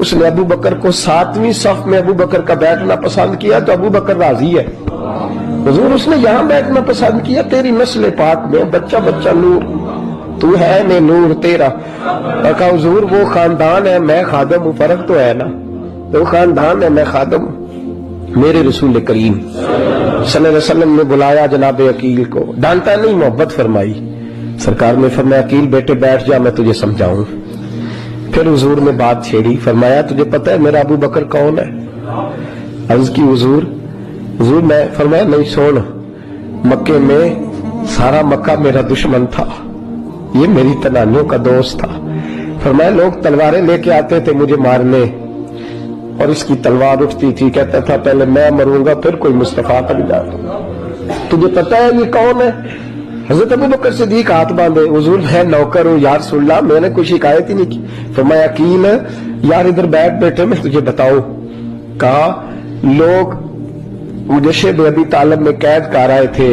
اس نے ابو بکر کو 7ویں صف میں ابو بکر کا بیٹھنا پسند کیا تو ابو بکر راضی ہے. حضور اس نے یہاں بیٹھنا پسند کیا, تیری نسل پاک میں بچہ بچہ نور, تو ہے میں نور تیرا. اور کہا حضور وہ خاندان ہے میں خادم ہوں, فرق تو ہے نا, وہ خاندان ہے میں خادم ہوں. میرے رسول کریم صلی اللہ علیہ وسلم نے بلایا جناب عقیل کو, ڈانٹا نہیں, محبت فرمائی. سرکار نے فرمایا عقیل بیٹے بیٹھ جا, میں تجھے سمجھاؤں. پھر حضور نے بات چھیڑی, فرمایا تجھے پتہ ہے میرا ابو بکر کون ہے؟ عرض کی حضور میں. فرمایا نہیں سن, مکے میں سارا مکہ میرا دشمن تھا, یہ میری تنانیوں کا دوست تھا. فرمایا لوگ تلواریں لے کے آتے تھے مجھے مارنے, اور اس کی تلوار اٹھتی تھی, کہتا تھا پہلے میں مروں گا پھر کوئی مصطفیٰ تک جاتا. تجھے پتہ ہے یہ کون ہے؟ حضرت ابو بکر صدیق ہاتھ باندھے, حضور میں نوکر ہوں یا رسول اللہ, میں نے کوئی شکایت ہی نہیں کی. فرمایا عقیل یار ادھر بیٹھ بیٹھے میں تجھے بتاؤں. کہا لوگ مجھے شیب ابی طالب میں قید کر آئے تھے,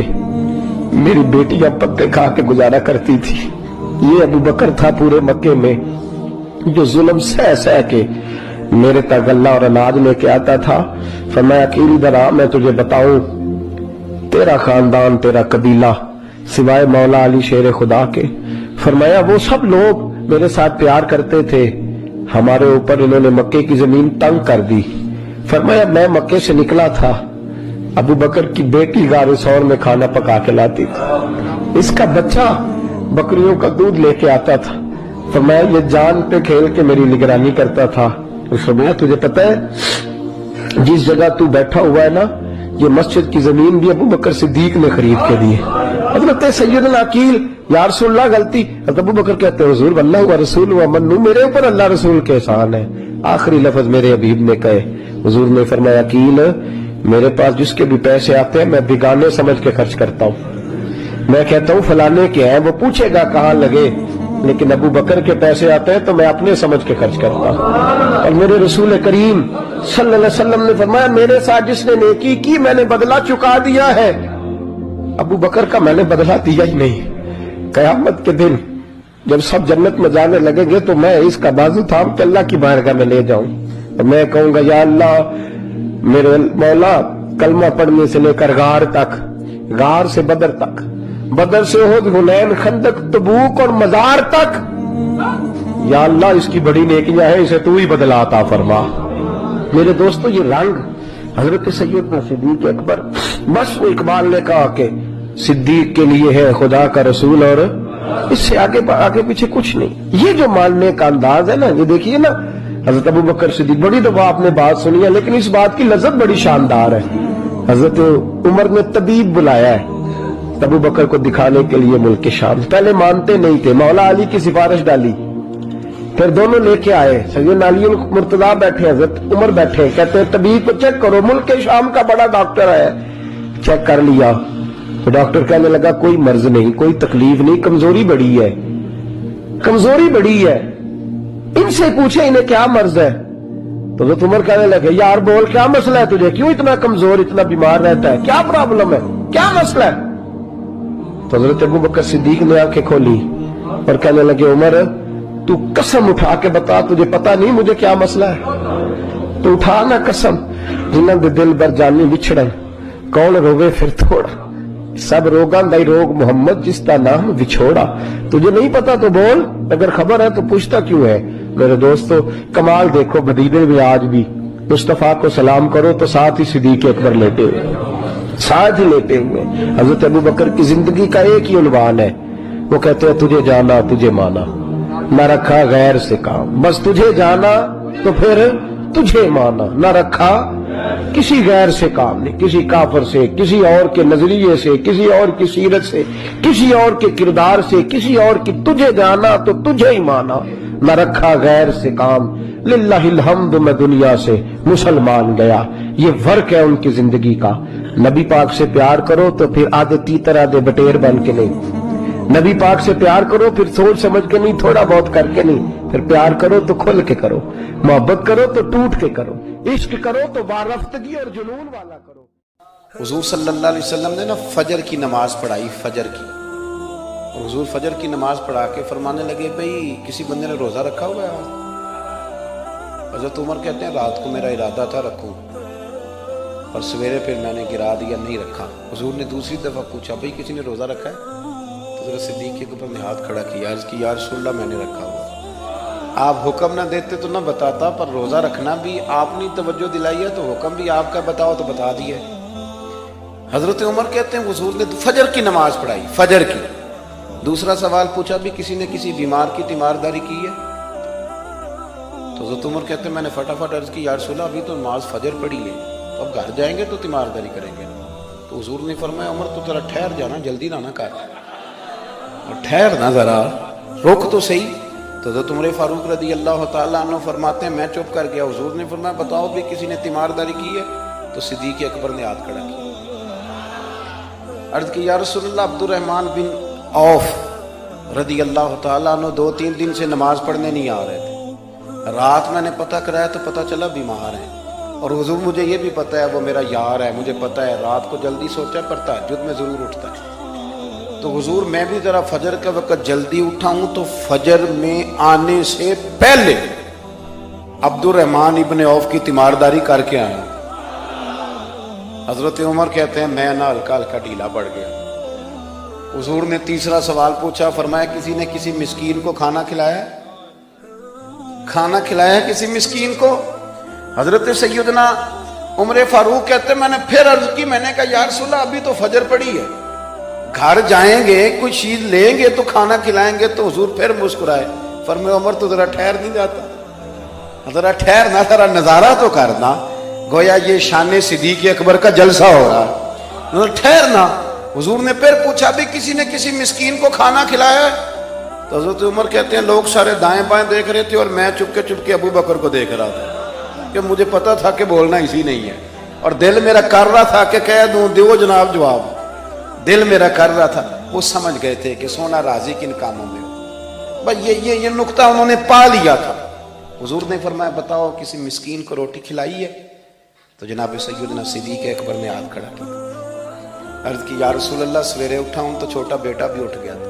میری بیٹیاں پتے کھا کے گزارا کرتی تھی. یہ ابو بکر تھا پورے مکے میں جو ظلم سہ سہ کے میرے تک غلہ اور اناج لے کے آتا تھا. فرمایا عقیل ادھر آ, میں تجھے بتاؤں تیرا خاندان تیرا قبیلہ سوائے مولا علی شیر خدا کے. فرمایا وہ سب لوگ میرے ساتھ پیار کرتے تھے, ہمارے اوپر انہوں نے مکے کی زمین تنگ کر دی. فرمایا میں مکے سے نکلا تھا, ابو بکر کی بیٹی غار ثور میں کھانا پکا کے لاتی تھی, اس کا بچہ بکریوں کا دودھ لے کے آتا تھا. فرمایا یہ جان پہ کھیل کے میری نگرانی کرتا تھا. فرمایا تجھے پتہ ہے جس جگہ تو بیٹھا ہوا ہے نا, یہ مسجد کی زمین بھی ابو بکر صدیق نے خرید کے دی. حضرت سیدنا عقیل یا رسول اللہ غلطی, ابو بکر کہتے ہیں حضور واللہ و رسول و منو, میرے اوپر اللہ رسول کے احسان ہے. آخری لفظ میرے حبیب نے کہے. حضور نے فرمایا عقیل میرے پاس جس کے بھی پیسے آتے ہیں میں بیگانے سمجھ کے خرچ کرتا ہوں. میں کہتا ہوں فلانے کے ہیں, وہ پوچھے گا کہاں لگے, لیکن ابو بکر کے پیسے آتے ہیں تو میں اپنے سمجھ کے خرچ کرتا ہوں. اور میرے رسول کریم صلی اللہ علیہ وسلم نے فرمایا میرے ساتھ جس نے نیکی کی میں نے بدلہ چکا دیا ہے, ابو بکر کا میں نے بدلہ دیا ہی نہیں. قیامت کے دن جب سب جنت میں جانے لگیں گے تو میں اس کا بازو تھام کے اللہ کی بارگاہ میں لے جاؤں, اور میں کہوں گا یا اللہ میرے مولا کلمہ پڑھنے سے لے کر غار تک, غار سے بدر تک, بدر سے احد حنین خندق تبوک اور مزار تک, یا اللہ اس کی بڑی نیکیاں ہیں, اسے تو ہی بدلا عطا فرما. میرے دوستو یہ رنگ حضرت سیدنا صدیق اکبر, بس وہ اقبال نے کہا کہ صدیق کے لیے ہے خدا کا رسول اور اس سے آگے پیچھے کچھ نہیں. یہ جو ماننے کا انداز ہے نا, یہ دیکھیے نا حضرت ابو بکر صدیق, بڑی دفعہ آپ نے بات سنی ہے لیکن اس بات کی لذت بڑی شاندار ہے. حضرت عمر نے طبیب بلایا ہے ابو بکر کو دکھانے کے لیے ملک شام. پہلے مانتے نہیں تھے, مولا علی کی سفارش ڈالی, پھر دونوں لے کے آئے. سیدنا علی مرتضیٰ بیٹھے, حضرت عمر بیٹھے, کہتے ہیں طبیب کو چیک کرو, ملک شام کا بڑا ڈاکٹر ہے. چیک کر لیا تو ڈاکٹر کہنے لگا کوئی مرض نہیں, کوئی تکلیف نہیں, کمزوری بڑی ہے, کمزوری بڑی ہے, ان سے پوچھے انہیں کیا مرض ہے. تو حضرت عمر کہنے لگے یار بول کیا مسئلہ ہے تجھے, کیوں اتنا کمزور اتنا بیمار رہتا ہے, کیا پرابلم ہے, کیا مسئلہ ہے. تو حضرت ابو بکر صدیق نے آنکھیں کھولی اور کہنے لگے عمر تو قسم اٹھا کے بتا, تجھے پتا نہیں مجھے کیا مسئلہ ہے, تو اٹھا نہ قسم. جنہاں دے دل بر جانی بچھڑن کون روے پھر تھوڑا, سب روگاں دائی روگ محمد جس کا نام وچھوڑا. تجھے نہیں پتا تو بول, اگر خبر ہے تو پوچھتا کیوں ہے. میرے دوستو کمال دیکھو, مدینے میں آج بھی مصطفیٰ کو سلام کرو تو ساتھ ہی صدیق اکبر لیٹے ہوئے, ساتھ ہی لیٹے ہوئے. حضرت ابو بکر کی زندگی کا ایک ہی عنوان ہے, وہ کہتے ہیں تجھے جانا تجھے مانا, نہ رکھا غیر سے کام. بس تجھے جانا تو پھر تجھے مانا, نہ رکھا کسی غیر سے کام نہیں, کسی کافر سے, کسی اور کے نظریے سے, کسی اور کی سیرت سے, کسی اور کے کردار سے, کسی اور کی. تجھے جانا تو تجھے ہی مانا, نہ رکھا غیر سے کام. للہ الحمد میں دنیا سے مسلمان گیا. یہ فرق ہے ان کی زندگی کا. نبی پاک سے پیار کرو تو پھر آدھے تیتر آدھے بٹیر بن کے نہیں, نبی پاک سے پیار کرو پھر سوچ سمجھ کے نہیں, تھوڑا بہت کر کے نہیں, پھر پیار کرو تو کھل کے کرو, محبت کرو تو ٹوٹ کے کرو, عشق کرو تو وارفتگی اور جنون والا کرو. حضور صلی اللہ علیہ وسلم نے نا فجر کی نماز پڑھائی, فجر کی. اور حضور فجر کی نماز پڑھا کے فرمانے لگے بھئی کسی بندے نے روزہ رکھا ہوا ہے, حضرت عمر کہتے ہیں رات کو میرا ارادہ تھا رکھوں، اور سویرے پھر میں نے گرا دیا، نہیں رکھا۔ حضور نے دوسری دفعہ پوچھا بھئی کسی نے روزہ رکھا ہے؟ تو حضرت صدیق کے اوپر نے ہاتھ کھڑا کیا، عرض کی یا رسول اللہ میں نے رکھا ہوا۔ آپ حکم نہ دیتے تو نہ بتاتا، پر روزہ رکھنا بھی آپ نے توجہ دلائی ہے تو حکم بھی آپ کا بتاؤ تو بتا دیا ہے۔ حضرت عمر کہتے ہیں حضور نے فجر کی نماز پڑھائی، فجر کی۔ دوسرا سوال پوچھا بھی کسی نے کسی بیمار کی تیمارداری کی ہے؟ تو حضرت عمر کہتے ہیں میں نے فٹافٹ عرض کی یا رسول اللہ ابھی تو نماز فجر پڑھی ہے، اب گھر جائیں گے تو تیمارداری کریں گے۔ تو حضور نے فرمایا عمر تو ذرا ٹھہر جانا، جلدی نہ کر، اور ٹھہر نہ ذرا، رک تو صحیح۔ تو حضرت عمر فاروق رضی اللہ تعالیٰ عنہ فرماتے ہیں میں چپ کر گیا۔ حضور نے فرمایا بتاؤ بھی کسی نے تیمارداری کی ہے؟ تو صدیق اکبر نے ہاتھ کھڑا کیا، عرض کی یا رسول اللہ عبد الرحمن بن عوف رضی اللہ تعالیٰ عنہ 2-3 دن سے نماز پڑھنے نہیں آ رہے تھے، رات میں نے پتہ کرایا تو پتہ چلا بیمار ہیں، اور حضور مجھے یہ بھی پتہ ہے وہ میرا یار ہے، مجھے پتہ ہے رات کو جلدی سوچا پر تہجد میں ضرور اٹھتا ہے۔ تو حضور میں بھی ذرا فجر کا وقت جلدی اٹھا ہوں تو فجر میں آنے سے پہلے عبد الرحمن ابن عوف کی تیمارداری کر کے آیا۔ حضرت عمر کہتے ہیں میں نہ ہلکا ہلکا ڈھیلا پڑ گیا۔ حضور نے تیسرا سوال پوچھا، فرمایا کسی نے کسی مسکین کو کھانا کھلایا ہے؟ کھانا کھلایا ہے کسی مسکین کو؟ حضرت سیدنا عمر فاروق کہتے ہیں میں نے پھر عرض کی، میں نے کہا یا رسول اللہ ابھی تو فجر پڑی ہے، گھر جائیں گے کوئی چیز لیں گے تو کھانا کھلائیں گے۔ تو حضور پھر مسکرائے، فرمایا عمر تو ذرا ٹھہر نہیں جاتا، ذرا ٹھہرنا، ذرا نظارہ تو کرنا، گویا یہ شان صدیق اکبر کا جلسہ ہو رہا ہے، ٹھہرنا۔ حضور نے پھر پوچھا بھی کسی نے کسی مسکین کو کھانا کھلایا ہے؟ تو حضرت عمر کہتے ہیں لوگ سارے دائیں بائیں دیکھ رہے تھے اور میں چپ کے ابو بکر کو دیکھ رہا تھا، کہ مجھے پتا تھا کہ بولنا اسی نہیں ہے، اور دل میرا کر رہا تھا کہ کہہ دوں دیو جناب جواب، دل میرا کر رہا تھا۔ وہ سمجھ گئے تھے کہ سونا راضی کن کاموں میں ہو، بس یہ نقطہ انہوں نے پا لیا تھا۔ حضور نے فرمایا بتاؤ کسی مسکین کو روٹی کھلائی ہے؟ تو جناب سیدنا صدیق اکبر نے ہاتھ کھڑا کیا، عرض کی یا رسول اللہ سویرے اٹھا ہوں تو چھوٹا بیٹا بھی اٹھ گیا تھا،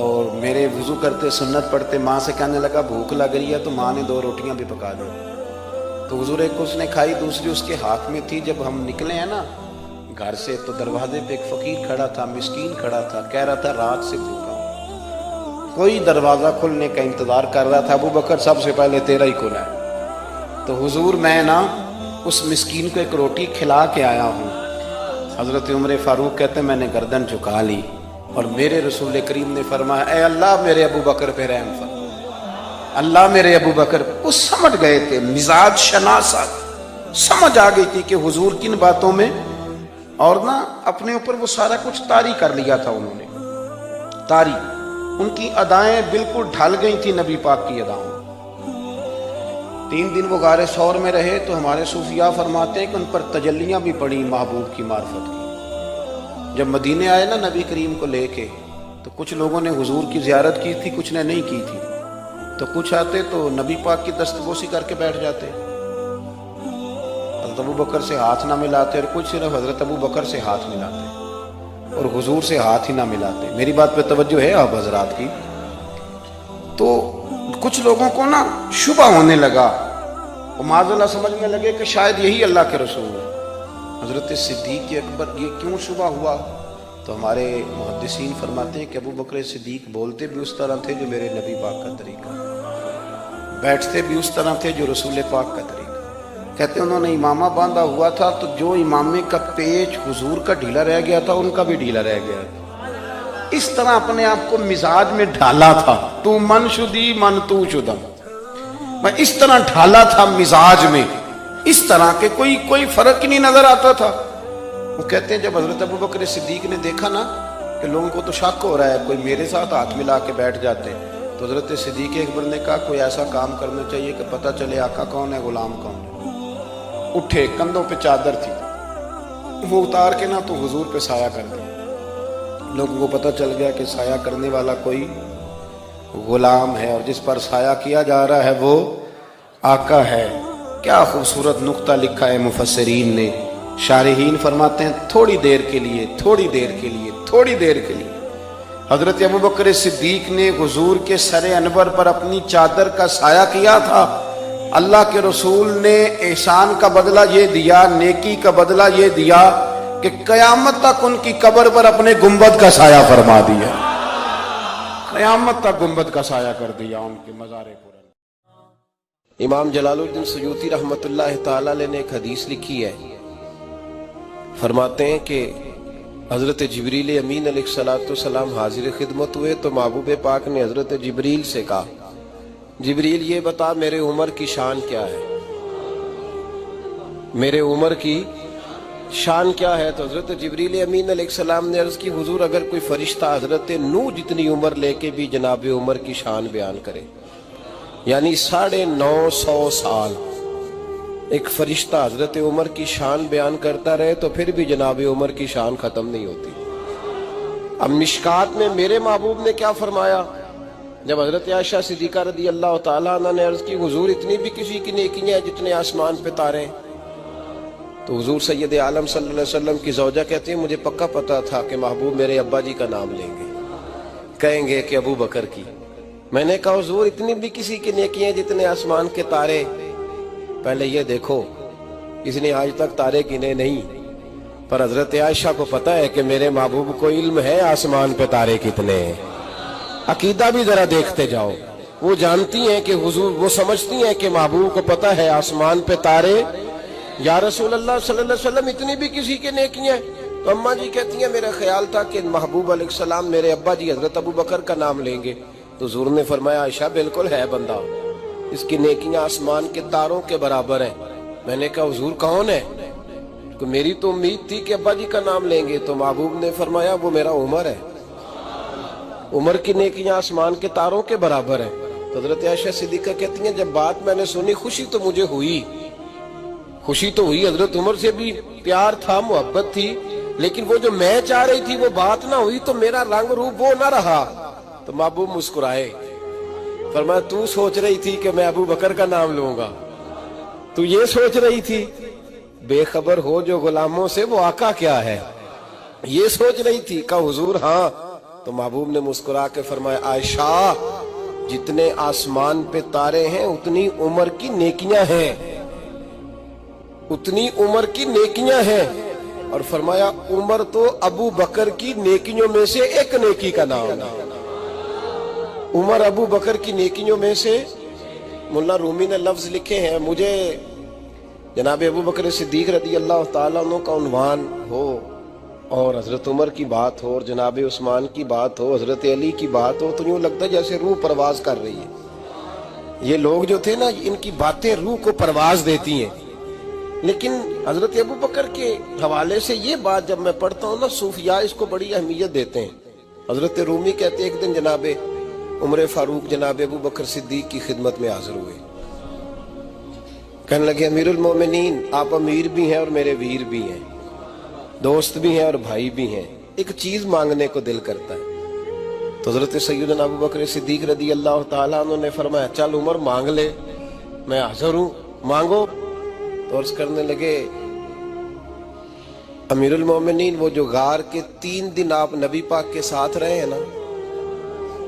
اور میرے وضو کرتے سنت پڑھتے ماں سے کہنے لگا بھوک لگ رہی ہے، تو ماں نے 2 روٹیاں بھی پکا دی۔ تو حضور ایک اس نے کھائی، دوسری اس کے ہاتھ میں تھی۔ جب ہم نکلے ہیں نا گھر سے تو دروازے پہ ایک فقیر کھڑا تھا، مسکین کھڑا تھا، کہہ رہا تھا رات سے بھوکا ہوں، کوئی دروازہ کھلنے کا انتظار کر رہا تھا، ابو بکر سب سے پہلے تیرا ہی کھلا ہے۔ تو حضور میں نا اس مسکین کو ایک روٹی کھلا کے آیا ہوں۔ حضرت عمر فاروق کہتے ہیں میں نے گردن جھکا لی، اور میرے رسول کریم نے فرمایا اے اللہ میرے ابو بکر پہ رحم فرما، اللہ میرے ابو بکر۔ وہ سمجھ گئے تھے، مزاج شناست سمجھ آ گئی تھی کہ حضور کن باتوں میں، اور نا اپنے اوپر وہ سارا کچھ طاری کر لیا تھا انہوں نے، طاری، ان کی ادائیں بالکل ڈھل گئی تھی نبی پاک کی اداؤں۔ 3 دن وہ غار ثور میں رہے تو ہمارے صوفیاء فرماتے ہیں کہ ان پر تجلیاں بھی پڑی محبوب کی معرفت کی۔ جب مدینے آئے نا نبی کریم کو لے کے، تو کچھ لوگوں نے حضور کی زیارت کی تھی، کچھ نے نہیں کی تھی، تو کچھ آتے تو نبی پاک کی دستبوسی کر کے بیٹھ جاتے، حضرت ابو بکر سے ہاتھ نہ ملاتے، اور کچھ صرف حضرت ابو بکر سے ہاتھ ملاتے اور حضور سے ہاتھ ہی نہ ملاتے۔ میری بات پہ توجہ ہے آپ حضرات کی؟ تو کچھ لوگوں کو نا شبہ ہونے لگا، وہ معاذ اللہ سمجھنے لگے کہ شاید یہی اللہ کے رسول ہے۔ حضرت صدیق اکبر یہ کیوں شبہ ہوا؟ تو ہمارے محدثین فرماتے ہیں کہ ابو بکر صدیق بولتے بھی اس طرح تھے جو میرے نبی پاک کا طریقہ، بیٹھتے بھی اس طرح تھے جو رسول پاک کا طریقہ۔ کہتے ہیں انہوں نے امامہ باندھا ہوا تھا تو جو امامے کا پیچ حضور کا ڈھیلا رہ گیا تھا ان کا بھی ڈھیلا رہ گیا تھا۔ اس طرح اپنے آپ کو مزاج میں ڈھالا تھا، تو من شدی من تو شدم، میں اس طرح ڈھالا تھا مزاج میں، اس طرح کہ کوئی فرق ہی نہیں نظر آتا تھا۔ وہ کہتے ہیں جب حضرت ابو بکر صدیق نے دیکھا نا کہ لوگوں کو تو شک ہو رہا ہے، کوئی میرے ساتھ ہاتھ ملا کے بیٹھ جاتے، تو حضرت صدیق اکبر نے کہا کوئی ایسا کام کرنا چاہیے کہ پتہ چلے آقا کون ہے غلام کون ہے۔ اٹھے، کندھوں پہ چادر تھی، وہ اتار کے نا تو حضور پہ سایہ کر دیا، لوگوں کو پتہ چل گیا کہ سایہ کرنے والا کوئی غلام ہے، اور جس پر سایہ کیا جا رہا ہے وہ آقا ہے۔ کیا خوبصورت نقطہ لکھا ہے مفسرین نے، شارحین فرماتے ہیں تھوڑی دیر کے لیے حضرت ابو بکر صدیق نے حضور کے سر انور پر اپنی چادر کا سایہ کیا تھا، اللہ کے رسول نے احسان کا بدلہ یہ دیا, نیکی کا بدلہ یہ دیا کہ قیامت تک ان کی قبر پر اپنے گنبد کا سایہ فرما دیا, قیامت تک گنبد کا سایہ کر دیا ان کے مزار پر. امام جلال الدین سیوطی رحمۃ اللہ تعالی علیہ نے ایک حدیث لکھی ہے, فرماتے ہیں کہ حضرت جبریل امین علیہ السلام حاضر خدمت ہوئے تو محبوب پاک نے حضرت جبریل سے کہا, جبریل یہ بتا میرے عمر کی شان کیا ہے, میرے عمر کی شان کیا ہے. تو حضرت جبریل امین علیہ السلام نے عرض کی, حضور اگر کوئی فرشتہ حضرت نوح جتنی عمر لے کے بھی جناب عمر کی شان بیان کرے, یعنی 950 سال ایک فرشتہ حضرت عمر کی شان بیان کرتا رہے تو پھر بھی جناب عمر کی شان ختم نہیں ہوتی. اب مشکات میں میرے محبوب نے کیا فرمایا, جب حضرت عائشہ صدیقہ رضی اللہ تعالیٰ عنہ نے عرض کی, حضور اتنی بھی کسی کی نیکیاں ہیں جتنے آسمان پہ تارے ہیں. تو حضور سید عالم صلی اللہ علیہ وسلم کی زوجہ کہتی ہیں, مجھے پکا پتا تھا کہ محبوب میرے ابا جی کا نام لیں گے, کہیں گے کہ ابو بکر کی. میں نے کہا حضور اتنی بھی کسی کی نیکیاں ہیں جتنے آسمان کے تارے. پہلے یہ دیکھو اس نے آج تک تارے گنے نہیں, پر حضرت عائشہ کو پتا ہے کہ میرے محبوب کو علم ہے آسمان پہ تارے کتنے ہیں. عقیدہ بھی ذرا دیکھتے جاؤ, وہ جانتی ہیں کہ حضور, وہ سمجھتی ہیں کہ محبوب کو پتا ہے آسمان پہ تارے. یا رسول اللہ صلی اللہ علیہ وسلم اتنی بھی کسی کے نیکیاں ہیں. تو اماں جی کہتی ہیں میرا خیال تھا کہ محبوب علیہ السلام میرے ابا جی حضرت ابو بکر کا نام لیں گے. تو حضور نے فرمایا, عائشہ بالکل ہے بندہ, اس کی نیکیاں آسمان کے تاروں کے برابر ہیں. میں نے کہا حضور کون ہے, تو میری تو امید تھی کہ ابا جی کا نام لیں گے. تو محبوب نے فرمایا وہ میرا عمر ہے, عمر کی نیکیاں آسمان کے تاروں کے برابر ہیں. تو حضرت عائشہ صدیقہ کہتی ہیں جب بات میں نے سنی خوشی تو مجھے ہوئی, خوشی تو ہوئی, حضرت عمر سے بھی پیار تھا, محبت تھی, لیکن وہ جو میں چاہ رہی تھی وہ بات نہ ہوئی تو میرا رنگ روپ وہ نہ رہا. تو محبوب مسکرائے, فرمایا تو سوچ رہی تھی کہ میں ابو بکر کا نام لوں گا, تو یہ سوچ رہی تھی, بے خبر ہو جو غلاموں سے وہ آقا کیا ہے, یہ سوچ رہی تھی. کہا حضور ہاں. تو محبوب نے مسکرا کے فرمایا, عائشہ جتنے آسمان پہ تارے ہیں اتنی عمر کی نیکیاں ہیں, اتنی عمر کی نیکیاں ہیں. اور فرمایا عمر تو ابو بکر کی نیکیوں میں سے ایک نیکی کا نام ہے, عمر ابو بکر کی نیکیوں میں سے. مولانا رومی نے لفظ لکھے ہیں, مجھے جناب ابو بکر صدیق رضی اللہ تعالیٰ عنہ کا عنوان ہو اور حضرت عمر کی بات ہو اور جناب عثمان کی بات ہو, حضرت علی کی بات ہو, تو یوں لگتا ہے جیسے روح پرواز کر رہی ہے. یہ لوگ جو تھے نا, ان کی باتیں روح کو پرواز دیتی ہیں. لیکن حضرت ابو بکر کے حوالے سے یہ بات جب میں پڑھتا ہوں نا, صوفیاء اس کو بڑی اہمیت دیتے ہیں. حضرت رومی کہتے ہیں ایک دن جناب عمر فاروق جناب ابو بکر صدیق کی خدمت میں حاضر ہوئے, کہنے لگے امیر المومنین آپ امیر بھی ہیں اور میرے ویر بھی ہیں, دوست بھی ہیں اور بھائی بھی ہیں, ایک چیز مانگنے کو دل کرتا ہے. تو حضرت سیدنا ابو بکر صدیق رضی اللہ تعالیٰ عنہ نے فرمایا چل عمر مانگ لے, میں حاضر ہوں, مانگو. تو عرض کرنے لگے امیر المومنین وہ جو غار کے 3 دن آپ نبی پاک کے ساتھ رہے ہیں نا,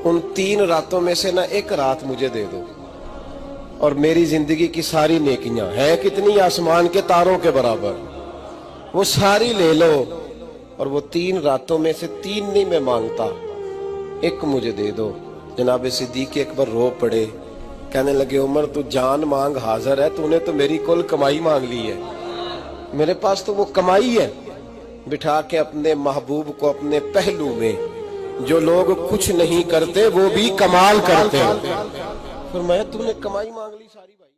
ان 3 راتوں میں سے نا ایک رات مجھے دے دو, اور میری زندگی کی ساری نیکیاں ہیں کتنی آسمان کے تاروں کے برابر, وہ ساری لے لو, اور وہ 3 راتوں میں سے 3 نہیں میں مانگتا, ایک مجھے دے دو. جناب صدیق اکبر رو پڑے, کہنے لگے عمر تو جان مانگ حاضر ہے, تو نے تو میری کل کمائی مانگ لی ہے, میرے پاس تو وہ کمائی ہے. بٹھا کے اپنے محبوب کو اپنے پہلو میں, جو لوگ کچھ نہیں کرتے وہ بھی کمال کرتے ہیں, فرمایا تو نے کمائی مانگ لی ساری بھائی.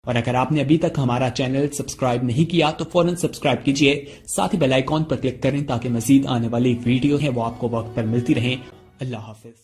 اور اگر آپ نے ابھی تک ہمارا چینل سبسکرائب نہیں کیا تو فوراً سبسکرائب کیجئے, ساتھ ہی بیل آئیکن پر کلک کریں تاکہ مزید آنے والی ویڈیو ہے وہ آپ کو وقت پر ملتی رہیں. اللہ حافظ.